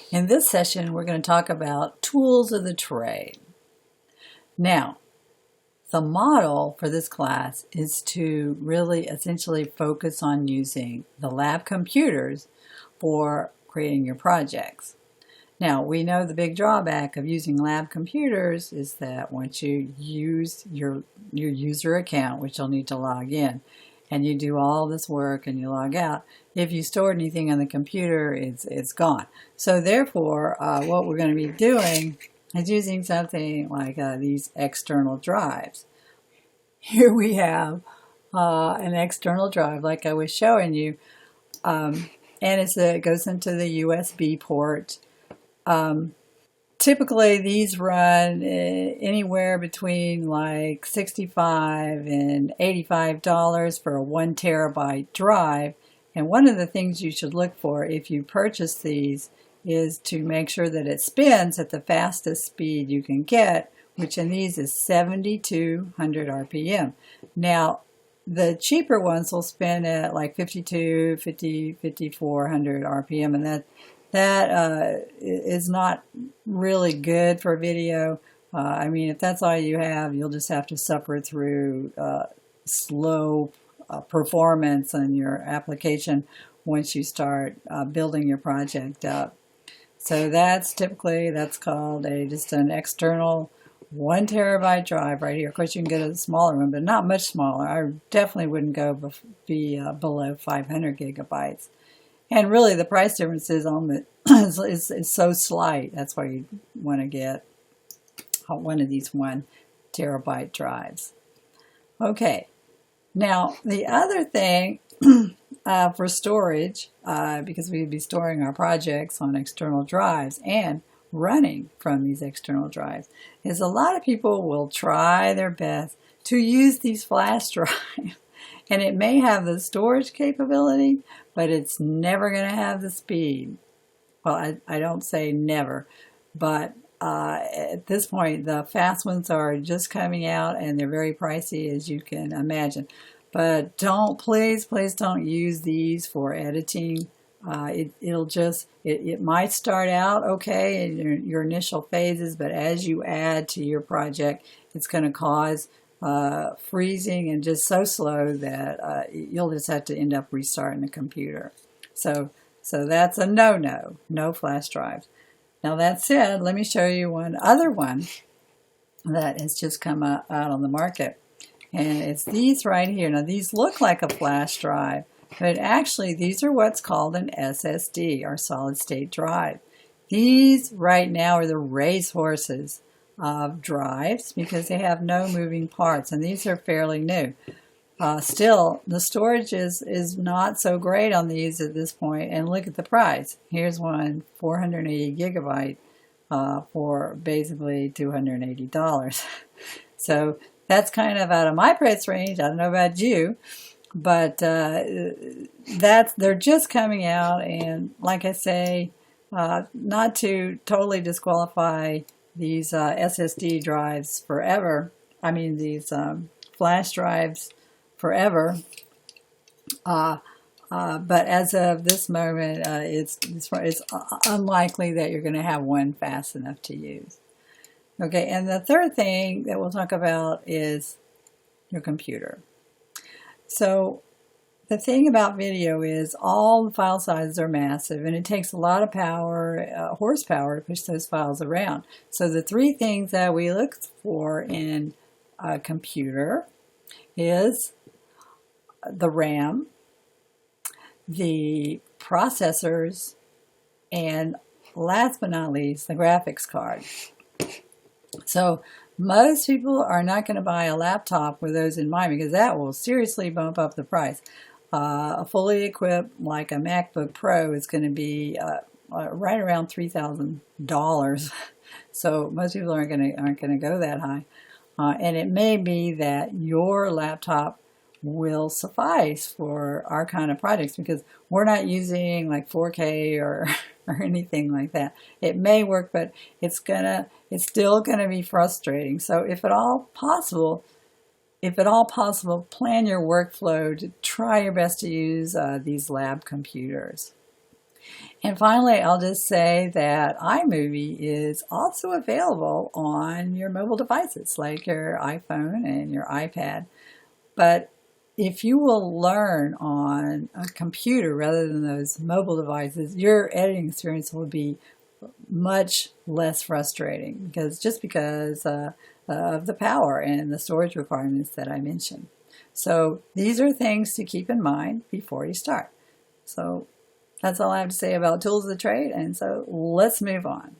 In this session, we're going to talk about tools of the trade. Now, the model for this class is to really essentially focus on using the lab computers for creating your projects. Now, we know the big drawback of using lab computers is that once you use your user account, which you'll need to log in, and you do all this work and you log out, if you store anything on the computer, it's gone. So therefore, what we're going to be doing is using something like these external drives. Here we have an external drive like I was showing you, and it goes into the USB port. Typically these run anywhere between like $65 and $85 for a 1 terabyte drive. And one of the things you should look for if you purchase these is to make sure that it spins at the fastest speed you can get, which in these is 7,200 RPM. Now, the cheaper ones will spin at like 5,400 RPM, and that is not really good for video. I mean, if that's all you have, you'll just have to suffer through slow performance on your application once you start building your project up. So that's called just an external 1 terabyte drive right here. Of course, you can get a smaller one, but not much smaller. I definitely wouldn't go below 500 gigabytes. And really, the price difference is so slight. That's why you want to get one of these 1 terabyte drives. Okay. Now, the other thing for storage, because we'd be storing our projects on external drives and running from these external drives, is a lot of people will try their best to use these flash drives. And it may have the storage capability, but it's never going to have the speed. Well, I don't say never, but at this point, the fast ones are just coming out, and they're very pricey, as you can imagine. But please don't use these for editing. It might start out okay in your initial phases, but as you add to your project, it's going to cause freezing and just so slow that you'll just have to end up restarting the computer. So that's a no flash drives. Now that said, let me show you one other one that has just come out on the market. And it's these right here. Now these look like a flash drive, but actually these are what's called an SSD, or solid state drive. These right now are the racehorses of drives because they have no moving parts, and these are fairly new. Still, the storage is not so great on these at this point, and look at the price. Here's one 480 gigabyte for basically $280. So that's kind of out of my price range. I don't know about you, but they're just coming out, and like I say, not to totally disqualify these SSD drives forever. I mean these flash drives forever. But as of this moment, it's unlikely that you're going to have one fast enough to use. Okay, and the third thing that we'll talk about is your computer. So the thing about video is all the file sizes are massive, and it takes a lot of power, horsepower, to push those files around. So the three things that we look for in a computer is the RAM, the processors, and last but not least, the graphics card. So most people are not going to buy a laptop with those in mind because that will seriously bump up the price. A fully equipped, like a MacBook Pro, is going to be right around $3,000. So most people aren't going to go that high. And it may be that your laptop will suffice for our kind of projects because we're not using like 4K or anything like that. It may work, but it's still gonna be frustrating. So if at all possible, plan your workflow to try your best to use these lab computers. And finally, I'll just say that iMovie is also available on your mobile devices like your iPhone and your iPad. But if you will learn on a computer rather than those mobile devices, your editing experience will be much less frustrating because of the power and the storage requirements that I mentioned. So these are things to keep in mind before you start. So that's all I have to say about tools of the trade, and so let's move on.